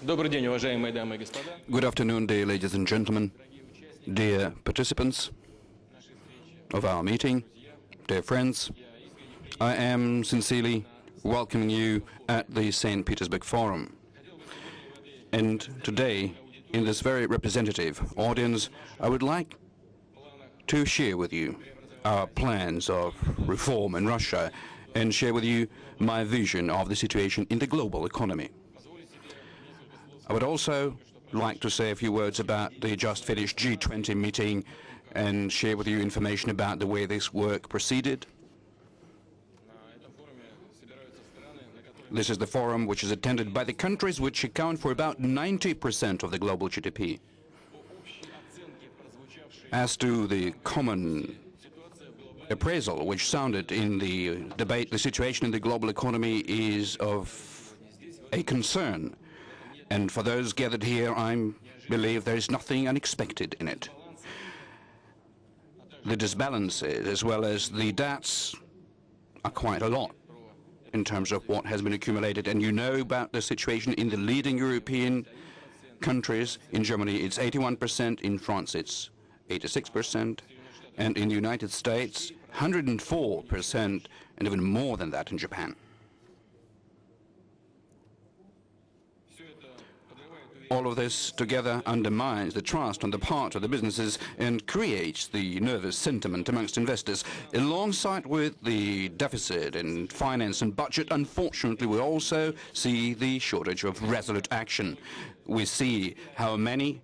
Good afternoon, dear ladies and gentlemen, dear participants of our meeting, dear friends. I am sincerely welcoming you at the St. Petersburg Forum. And today, in this very representative audience, I would like to share with you our plans of reform in Russia and share with you my vision of the situation in the global economy. I would also like to say a few words about the just finished G20 meeting and share with you information about the way this work proceeded. This is the forum which is attended by the countries which account for about 90% of the global GDP. As to the common appraisal which sounded in the debate, the situation in the global economy is of a concern. And for those gathered here, I believe there is nothing unexpected in it. The disbalances as well as the debts are quite a lot in terms of what has been accumulated. And you know about the situation in the leading European countries. In Germany, it's 81%. In France, it's 86%. And in the United States, 104%, and even more than that in Japan. All of this together undermines the trust on the part of the businesses and creates the nervous sentiment amongst investors. Alongside with the deficit in finance and budget, unfortunately, we also see the shortage of resolute action. We see how many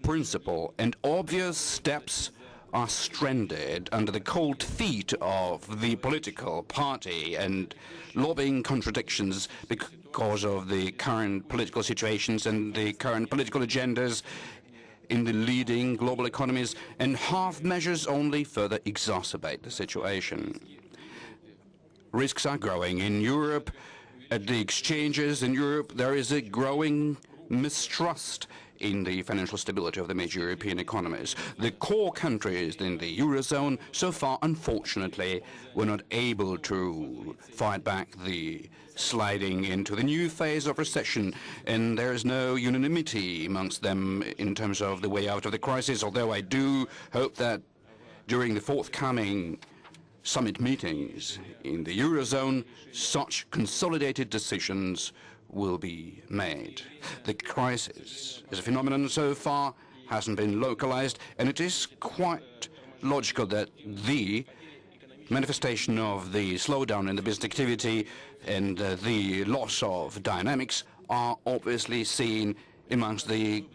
principal and obvious steps are stranded under the cold feet of the political party and lobbying contradictions because of the current political situations and the current political agendas in the leading global economies, and half measures only further exacerbate the situation. Risks are growing in Europe. At the exchanges in Europe, there is a growing mistrust in the financial stability of the major European economies. The core countries in the Eurozone, so far, unfortunately, were not able to fight back the sliding into the new phase of recession, and there is no unanimity amongst them in terms of the way out of the crisis, although I do hope that during the forthcoming summit meetings in the Eurozone, such consolidated decisions will be made. The crisis as a phenomenon so far hasn't been localized, and it is quite logical that the manifestation of the slowdown in the business activity and the loss of dynamics are obviously seen amongst the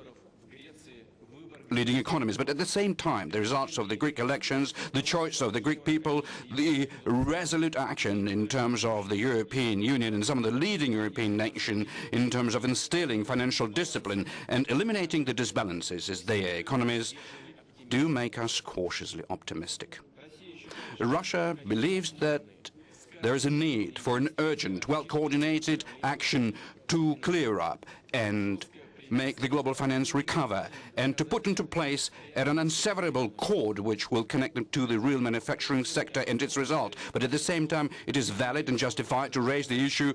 leading economies. But at the same time, the results of the Greek elections, the choice of the Greek people, the resolute action in terms of the European Union and some of the leading European nations in terms of instilling financial discipline and eliminating the disbalances as their economies do make us cautiously optimistic. Russia believes that there is a need for an urgent, well-coordinated action to clear up and make the global finance recover, and to put into place an unseverable cord which will connect them to the real manufacturing sector and its result. But at the same time, it is valid and justified to raise the issue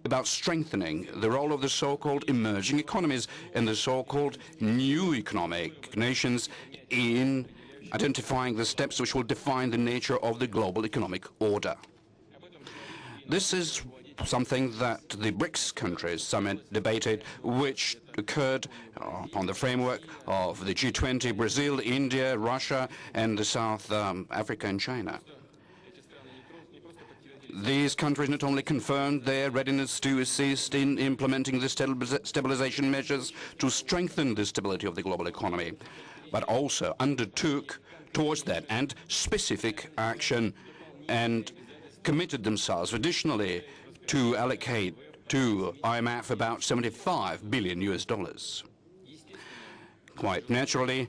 about strengthening the role of the so-called emerging economies and the so-called new economic nations in identifying the steps which will define the nature of the global economic order. This is something that the BRICS countries summit debated, which occurred upon the framework of the G20, Brazil, India, Russia, and the South Africa and China. These countries not only confirmed their readiness to assist in implementing the stabilization measures to strengthen the stability of the global economy, but also undertook towards that end specific action and committed themselves additionally to allocate to IMF about 75 billion US dollars. Quite naturally,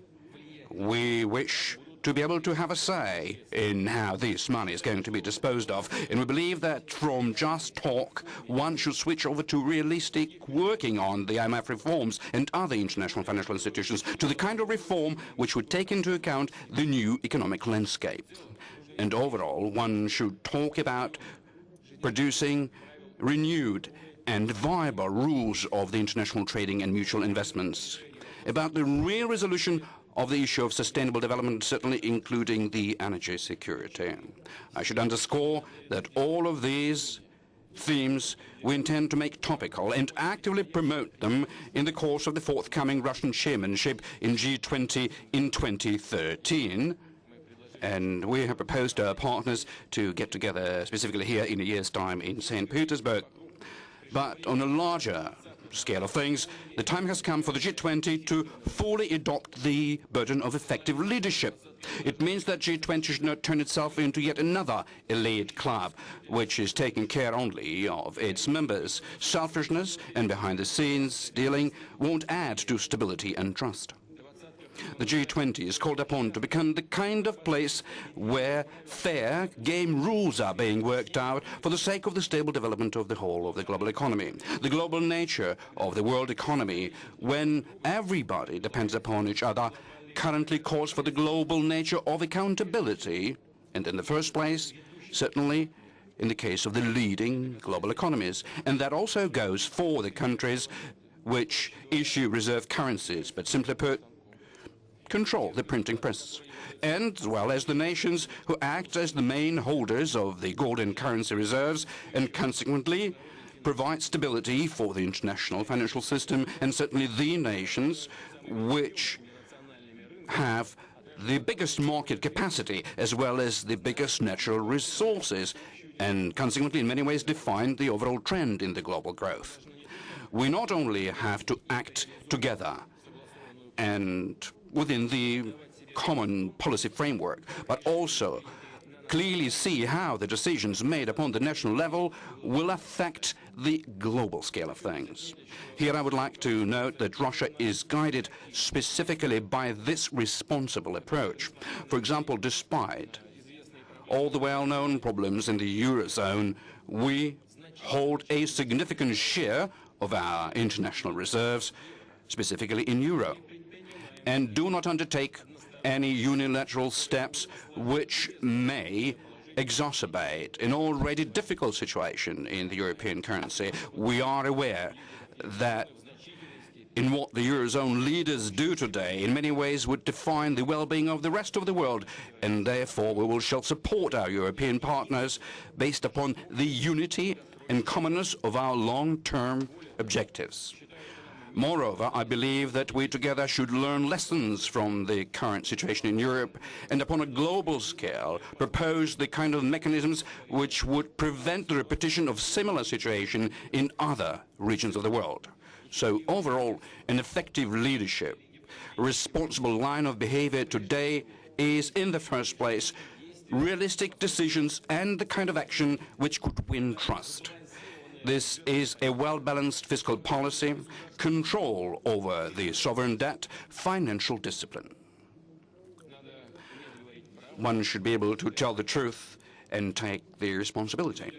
we wish to be able to have a say in how this money is going to be disposed of, and we believe that from just talk, one should switch over to realistic working on the IMF reforms and other international financial institutions, to the kind of reform which would take into account the new economic landscape. And overall, one should talk about producing renewed and viable rules of the international trading and mutual investments, about the real resolution of the issue of sustainable development, certainly including the energy security. I should underscore that all of these themes we intend to make topical and actively promote them in the course of the forthcoming Russian chairmanship in G20 in 2013. And we have proposed to our partners to get together specifically here in a year's time in St. Petersburg. But on a larger scale of things, the time has come for the G20 to fully adopt the burden of effective leadership. It means that G20 should not turn itself into yet another elite club, which is taking care only of its members. Selfishness and behind-the-scenes dealing won't add to stability and trust. The G20 is called upon to become the kind of place where fair game rules are being worked out for the sake of the stable development of the whole of the global economy. The global nature of the world economy, when everybody depends upon each other, currently calls for the global nature of accountability, and in the first place, certainly in the case of the leading global economies. And that also goes for the countries which issue reserve currencies, but simply put, control the printing press, and as well as the nations who act as the main holders of the gold and currency reserves and consequently provide stability for the international financial system, and certainly the nations which have the biggest market capacity as well as the biggest natural resources, and consequently in many ways define the overall trend in the global growth. We not only have to act together and within the common policy framework, but also clearly see how the decisions made upon the national level will affect the global scale of things. Here I would like to note that Russia is guided specifically by this responsible approach. For example, despite all the well-known problems in the Eurozone, we hold a significant share of our international reserves, specifically in euro, and do not undertake any unilateral steps which may exacerbate an already difficult situation in the European currency. We are aware that in what the Eurozone leaders do today in many ways would define the well-being of the rest of the world, and therefore we shall support our European partners based upon the unity and commonness of our long-term objectives. Moreover, I believe that we together should learn lessons from the current situation in Europe and upon a global scale propose the kind of mechanisms which would prevent the repetition of similar situation in other regions of the world. So overall, an effective leadership, a responsible line of behavior today is in the first place realistic decisions and the kind of action which could win trust. This is a well-balanced fiscal policy, control over the sovereign debt, financial discipline. One should be able to tell the truth and take the responsibility.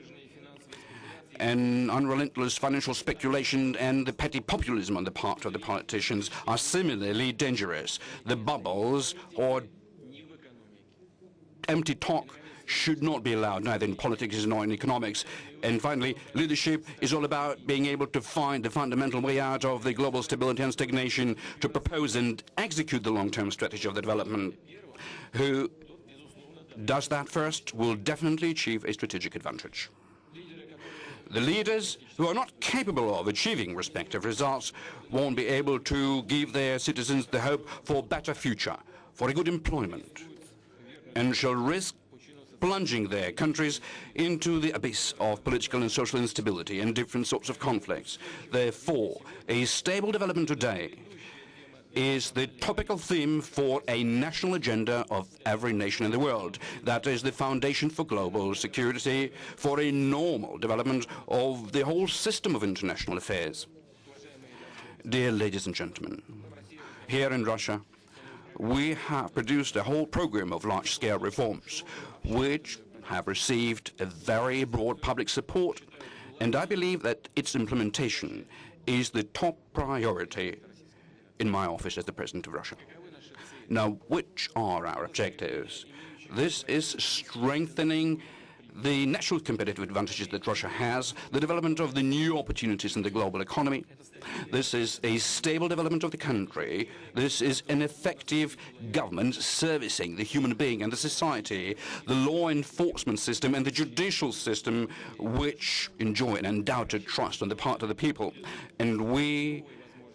And unrelentless financial speculation and the petty populism on the part of the politicians are similarly dangerous. The bubbles or empty talk should not be allowed, neither in politics nor in economics. And finally, leadership is all about being able to find the fundamental way out of the global stability and stagnation, to propose and execute the long-term strategy of the development. Who does that first will definitely achieve a strategic advantage. The leaders who are not capable of achieving respective results won't be able to give their citizens the hope for a better future, for a good employment, and shall risk plunging their countries into the abyss of political and social instability and different sorts of conflicts. Therefore, a stable development today is the topical theme for a national agenda of every nation in the world. That is the foundation for global security, for a normal development of the whole system of international affairs. Dear ladies and gentlemen, here in Russia, we have produced a whole program of large-scale reforms which have received a very broad public support, and I believe that its implementation is the top priority in my office as the President of Russia. Now, which are our objectives? This is strengthening the natural competitive advantages that Russia has, the development of the new opportunities in the global economy. This is a stable development of the country. This is an effective government servicing the human being and the society, the law enforcement system and the judicial system, which enjoy an undoubted trust on the part of the people. And we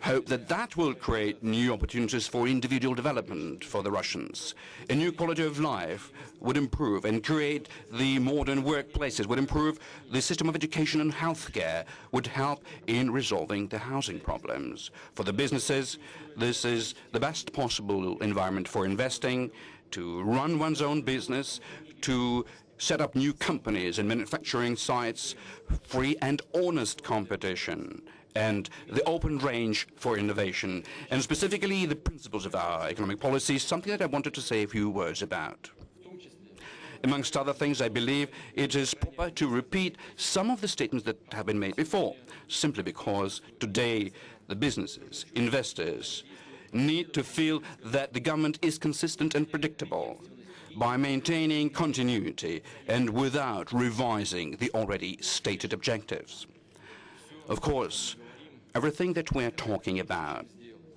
hope that that will create new opportunities for individual development for the Russians. A new quality of life would improve and create the modern workplaces, would improve the system of education and healthcare, would help in resolving the housing problems. For the businesses, this is the best possible environment for investing, to run one's own business, to set up new companies and manufacturing sites, free and honest competition, and the open range for innovation, and specifically the principles of our economic policy, something that I wanted to say a few words about. Amongst other things, I believe it is proper to repeat some of the statements that have been made before, simply because today the businesses, investors, need to feel that the government is consistent and predictable by maintaining continuity and without revising the already stated objectives. Of course, everything that we're talking about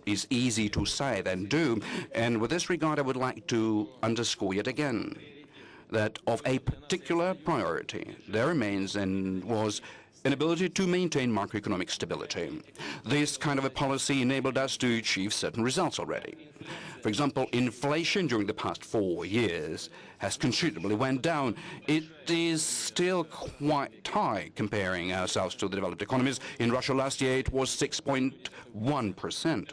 is easy to say than do, and with this regard I would like to underscore yet again that of a particular priority there remains and was an ability to maintain macroeconomic stability. This kind of a policy enabled us to achieve certain results already. For example, inflation during the past 4 years has considerably went down. It is still quite high comparing ourselves to the developed economies. In Russia last year it was 6.1%,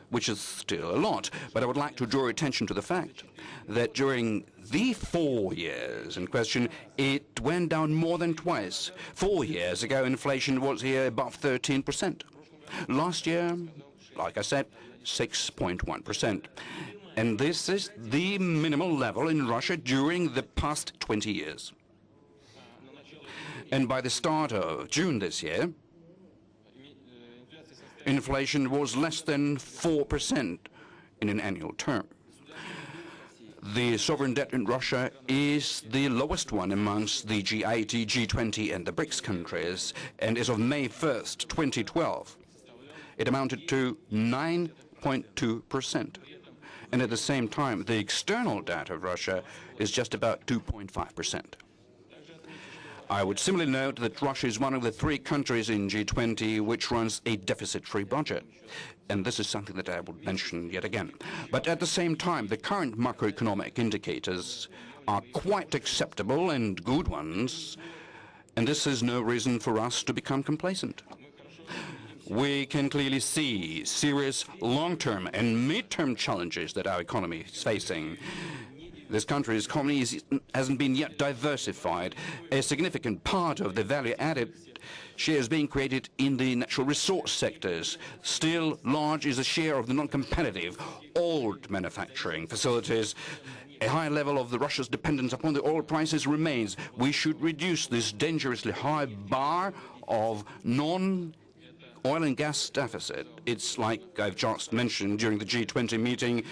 which is still a lot. But I would like to draw attention to the fact that during the 4 years in question, it went down more than twice. 4 years ago, inflation was here above 13%. Last year, like I said, 6.1%. And this is the minimal level in Russia during the past 20 years. And by the start of June this year, inflation was less than 4% in an annual term. The sovereign debt in Russia is the lowest one amongst the G80, G20 and the BRICS countries, and as of May 1st, 2012, it amounted to 9.2%. And at the same time, the external debt of Russia is just about 2.5%. I would similarly note that Russia is one of the 3 countries in G20 which runs a deficit-free budget. And this is something that I would mention yet again. But at the same time, the current macroeconomic indicators are quite acceptable and good ones, and this is no reason for us to become complacent. We can clearly see serious long-term and mid-term challenges that our economy is facing. This country's economy hasn't been yet diversified. A significant part of the value-added share is being created in the natural resource sectors. Still large is a share of the non-competitive, old manufacturing facilities. A high level of Russia's dependence upon the oil prices remains. We should reduce this dangerously high bar of non-oil and gas deficit. It's like I've just mentioned during the G20 meeting,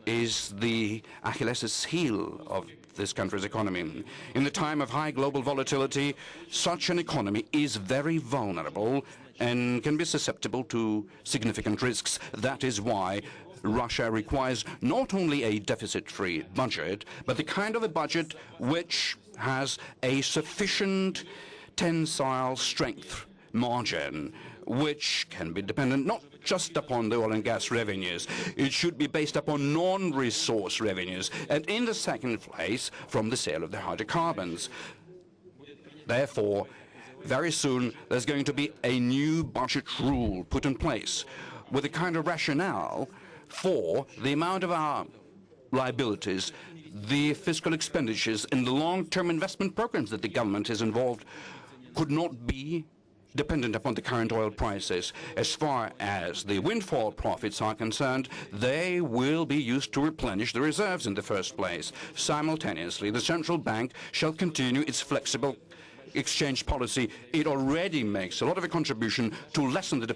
is the Achilles' heel of this country's economy. In the time of high global volatility, such an economy is very vulnerable and can be susceptible to significant risks. That is why Russia requires not only a deficit-free budget, but the kind of a budget which has a sufficient tensile strength margin, which can be dependent not just upon the oil and gas revenues. It should be based upon non-resource revenues, and in the second place, from the sale of the hydrocarbons. Therefore, very soon, there's going to be a new budget rule put in place with a kind of rationale for the amount of our liabilities, the fiscal expenditures, and the long-term investment programs that the government is involved could not be dependent upon the current oil prices. As far as the windfall profits are concerned, they will be used to replenish the reserves in the first place. Simultaneously, the central bank shall continue its flexible exchange policy. It already makes a lot of a contribution to lessen the